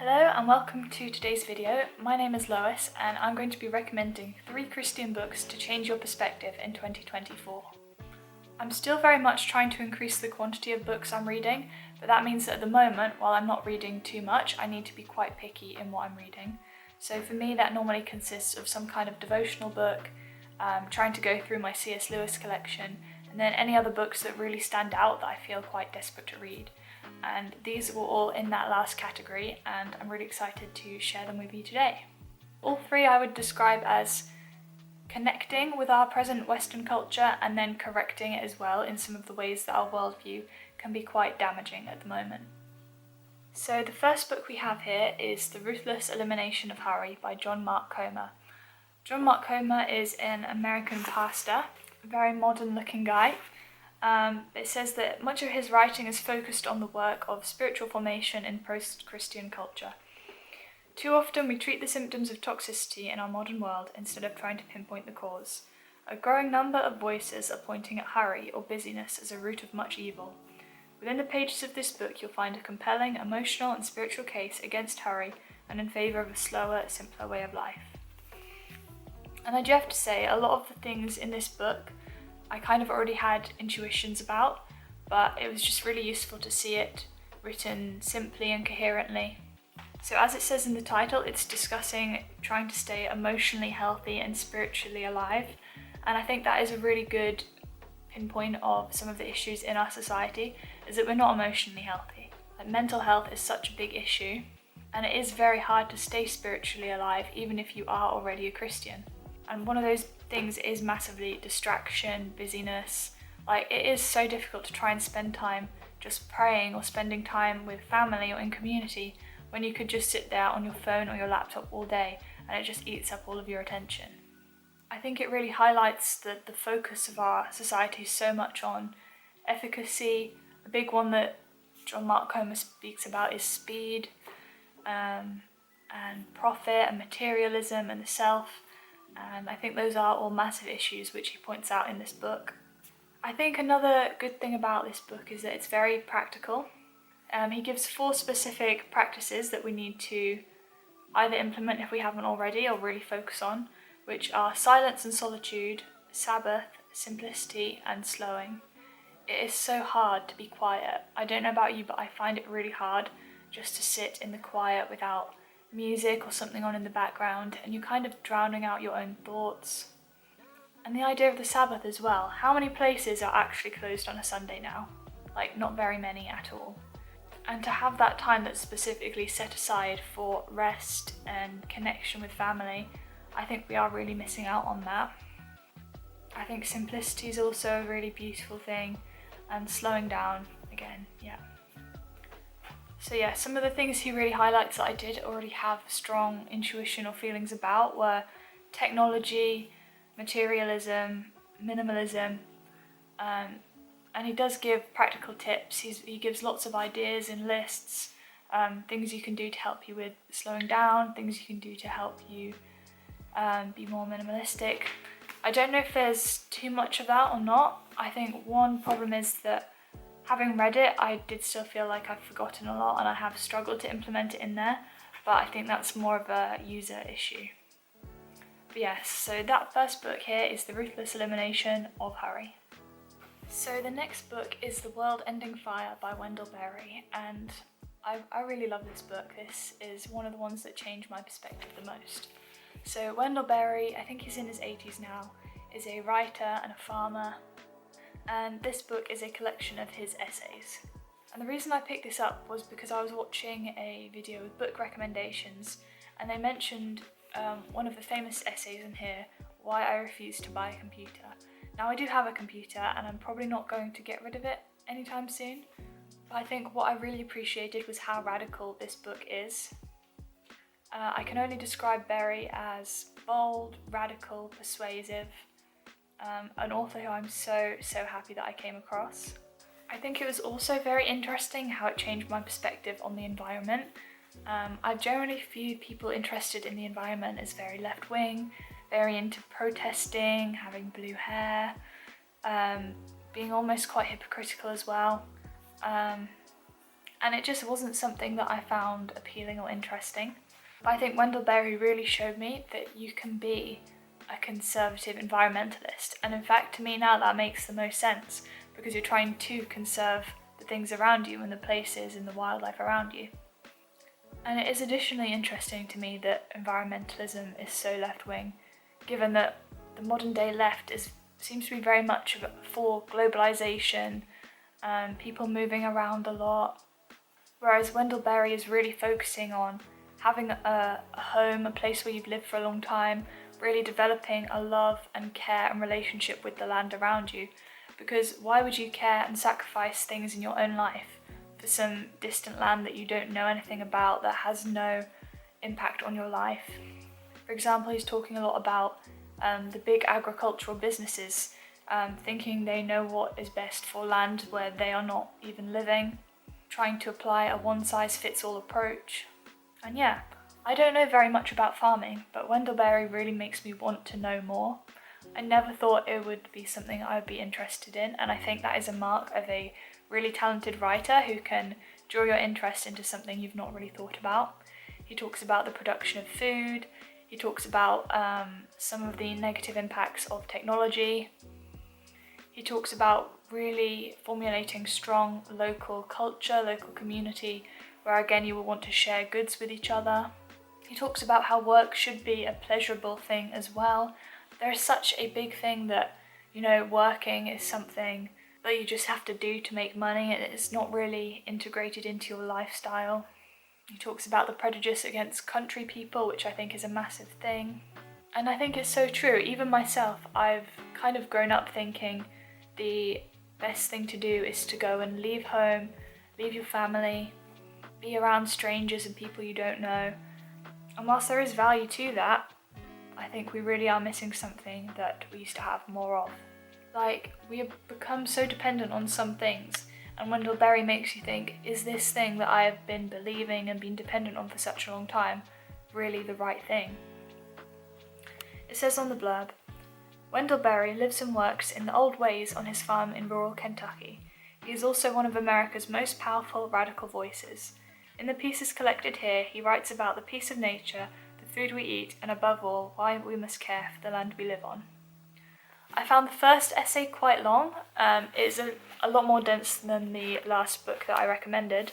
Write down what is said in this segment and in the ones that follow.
Hello and welcome to today's video. My name is Lois and I'm going to be recommending 3 Christian books to change your perspective in 2024. I'm still very much trying to increase the quantity of books I'm reading, but that means that at the moment, while I'm not reading too much, I need to be quite picky in what I'm reading. So for me that normally consists of some kind of devotional book, trying to go through my C.S. Lewis collection, and then any other books that really stand out that I feel quite desperate to read. And these were all in that last category and I'm really excited to share them with you today. All 3 I would describe as connecting with our present Western culture and then correcting it as well in some of the ways that our worldview can be quite damaging at the moment. So the first book we have here is The Ruthless Elimination of Hurry by John Mark Comer. John Mark Comer is an American pastor, a very modern looking guy. It says that much of his writing is focused on the work of spiritual formation in post-Christian culture. Too often we treat the symptoms of toxicity in our modern world instead of trying to pinpoint the cause. A growing number of voices are pointing at hurry or busyness as a root of much evil. Within the pages of this book you'll find a compelling emotional and spiritual case against hurry and in favour of a slower, simpler way of life. And I do have to say, a lot of the things in this book I kind of already had intuitions about, but it was just really useful to see it written simply and coherently. So as it says in the title, it's discussing trying to stay emotionally healthy and spiritually alive, and I think that is a really good pinpoint of some of the issues in our society, is that we're not emotionally healthy. Like, mental health is such a big issue, and it is very hard to stay spiritually alive even if you are already a Christian. And one of those things is massively distraction, busyness. Like, it is so difficult to try and spend time just praying or spending time with family or in community when you could just sit there on your phone or your laptop all day and it just eats up all of your attention. I think it really highlights that the focus of our society is so much on efficacy. A big one that John Mark Comer speaks about is speed, and profit and materialism and the self. And I think those are all massive issues which he points out in this book. I think another good thing about this book is that it's very practical. He gives 4 specific practices that we need to either implement if we haven't already or really focus on, which are silence and solitude, Sabbath, simplicity and slowing. It is so hard to be quiet. I don't know about you, but I find it really hard just to sit in the quiet without music or something on in the background, and you're kind of drowning out your own thoughts. And the idea of the Sabbath as well. How many places are actually closed on a Sunday now? Like, not very many at all. And to have that time that's specifically set aside for rest and connection with family, I think we are really missing out on that. I think simplicity is also a really beautiful thing, and slowing down again, yeah. So yeah, some of the things he really highlights that I did already have strong intuition or feelings about were technology, materialism, minimalism, and he does give practical tips. He gives lots of ideas and lists, things you can do to help you with slowing down, things you can do to help you be more minimalistic. I don't know if there's too much of that or not. I think one problem is that having read it, I did still feel like I've forgotten a lot and I have struggled to implement it in there, but I think that's more of a user issue. But yes, so that first book here is The Ruthless Elimination of Hurry. So the next book is The World Ending Fire by Wendell Berry, and I really love this book. This is one of the ones that changed my perspective the most. So Wendell Berry, I think he's in his 80s now, is a writer and a farmer, and this book is a collection of his essays. And the reason I picked this up was because I was watching a video with book recommendations, and they mentioned one of the famous essays in here, Why I Refused to Buy a Computer. Now, I do have a computer and I'm probably not going to get rid of it anytime soon, but I think what I really appreciated was how radical this book is. I can only describe Berry as bold, radical, persuasive, an author who I'm so happy that I came across. I think it was also very interesting how it changed my perspective on the environment. I generally view people interested in the environment as very left-wing, very into protesting, having blue hair, being almost quite hypocritical as well. and it just wasn't something that I found appealing or interesting. But I think Wendell Berry really showed me that you can be a conservative environmentalist, and in fact to me now that makes the most sense, because you're trying to conserve the things around you and the places and the wildlife around you. And it is additionally interesting to me that environmentalism is so left-wing, given that the modern day left seems to be very much for globalisation and people moving around a lot, whereas Wendell Berry is really focusing on having a home, a place where you've lived for a long time, really developing a love and care and relationship with the land around you. Because why would you care and sacrifice things in your own life for some distant land that you don't know anything about, that has no impact on your life? For example, he's talking a lot about the big agricultural businesses thinking they know what is best for land where they are not even living, trying to apply a one-size-fits-all approach. And yeah, I don't know very much about farming, but Wendell Berry really makes me want to know more. I never thought it would be something I would be interested in, and I think that is a mark of a really talented writer who can draw your interest into something you've not really thought about. He talks about the production of food, he talks about some of the negative impacts of technology. He talks about really formulating strong local culture, local community, where again you will want to share goods with each other. He talks about how work should be a pleasurable thing as well. There is such a big thing that, working is something that you just have to do to make money, and it's not really integrated into your lifestyle. He talks about the prejudice against country people, which I think is a massive thing. And I think it's so true. Even myself, I've kind of grown up thinking the best thing to do is to go and leave home, leave your family, be around strangers and people you don't know. And whilst there is value to that, I think we really are missing something that we used to have more of. Like, we have become so dependent on some things, and Wendell Berry makes you think, is this thing that I have been believing and been dependent on for such a long time really the right thing? It says on the blurb, Wendell Berry lives and works in the old ways on his farm in rural Kentucky. He is also one of America's most powerful radical voices. In the pieces collected here, he writes about the peace of nature, the food we eat, and above all, why we must care for the land we live on. I found the first essay quite long. It's a lot more dense than the last book that I recommended,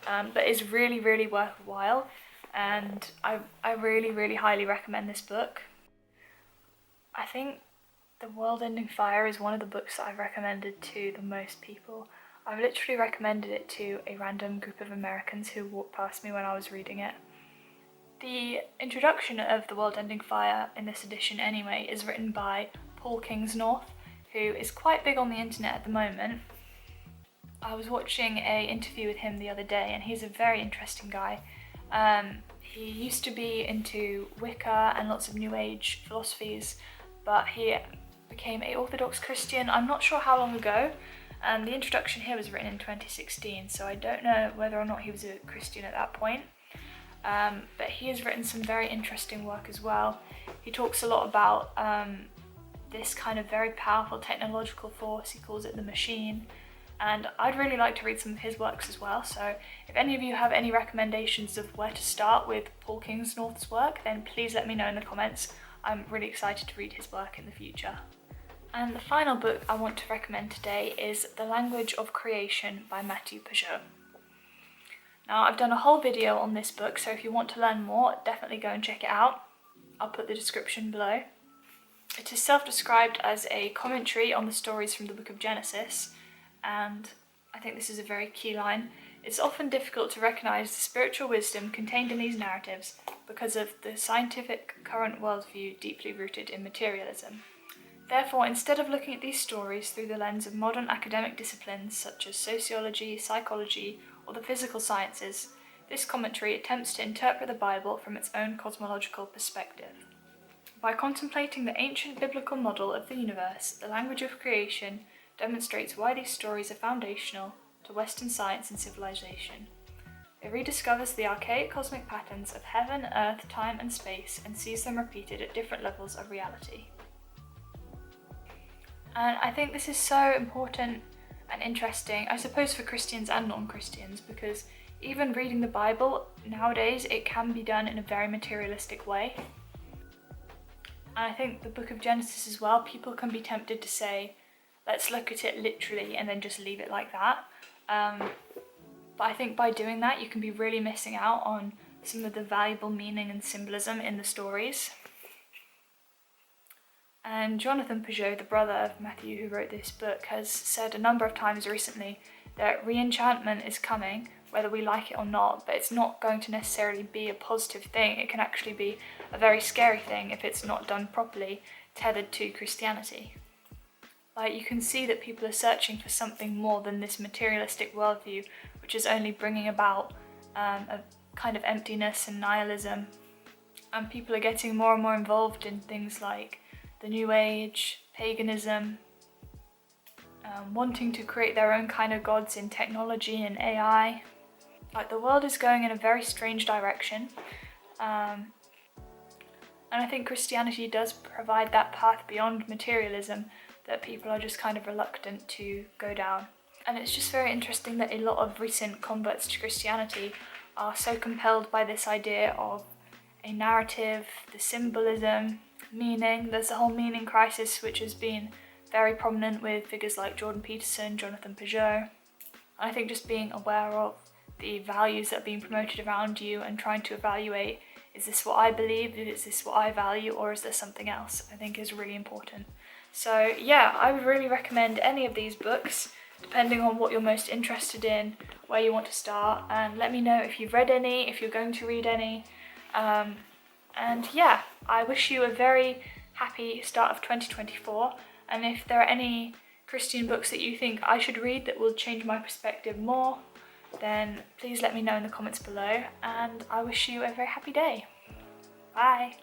but it's really, really worthwhile, and I really, really highly recommend this book. I think The World Ending Fire is one of the books that I've recommended to the most people. I've literally recommended it to a random group of Americans who walked past me when I was reading it. The introduction of The World Ending Fire, in this edition anyway, is written by Paul Kingsnorth, who is quite big on the internet at the moment. I was watching an interview with him the other day, and he's a very interesting guy. He used to be into Wicca and lots of New Age philosophies, but he became an Orthodox Christian, I'm not sure how long ago. The introduction here was written in 2016, so I don't know whether or not he was a Christian at that point. But he has written some very interesting work as well. He talks a lot about this kind of very powerful technological force, he calls it the machine, and I'd really like to read some of his works as well. So if any of you have any recommendations of where to start with Paul Kingsnorth's work, then please let me know in the comments. I'm really excited to read his work in the future. And the final book I want to recommend today is The Language of Creation by Matthew Peugeot. Now, I've done a whole video on this book, so if you want to learn more, definitely go and check it out. I'll put the description below. It is self-described as a commentary on the stories from the book of Genesis, and I think this is a very key line. It's often difficult to recognise the spiritual wisdom contained in these narratives because of the scientific current worldview deeply rooted in materialism. Therefore, instead of looking at these stories through the lens of modern academic disciplines such as sociology, psychology, or the physical sciences, this commentary attempts to interpret the Bible from its own cosmological perspective. By contemplating the ancient biblical model of the universe, The Language of Creation demonstrates why these stories are foundational to Western science and civilization. It rediscovers the archaic cosmic patterns of heaven, earth, time, and space, and sees them repeated at different levels of reality. And I think this is so important and interesting, I suppose, for Christians and non-Christians, because even reading the Bible nowadays, it can be done in a very materialistic way. And I think the book of Genesis as well, people can be tempted to say, let's look at it literally and then just leave it like that. But I think by doing that, you can be really missing out on some of the valuable meaning and symbolism in the stories. And Jonathan Peugeot, the brother of Matthew who wrote this book, has said a number of times recently that re-enchantment is coming, whether we like it or not, but it's not going to necessarily be a positive thing. It can actually be a very scary thing if it's not done properly, tethered to Christianity. Like, you can see that people are searching for something more than this materialistic worldview, which is only bringing about a kind of emptiness and nihilism. And people are getting more and more involved in things like the New Age, paganism, wanting to create their own kind of gods in technology and AI. Like, the world is going in a very strange direction. And I think Christianity does provide that path beyond materialism that people are just kind of reluctant to go down. And it's just very interesting that a lot of recent converts to Christianity are so compelled by this idea of a narrative, the symbolism, meaning. There's a whole meaning crisis which has been very prominent with figures like Jordan Peterson, Jonathan Peugeot. I think just being aware of the values that are being promoted around you and trying to evaluate, is this what I believe, is this what I value, or is there something else, I think is really important. So yeah, I would really recommend any of these books, depending on what you're most interested in, where you want to start, and let me know if you've read any, if you're going to read any. And yeah, I wish you a very happy start of 2024, and if there are any Christian books that you think I should read that will change my perspective more, then please let me know in the comments below, and I wish you a very happy day. Bye!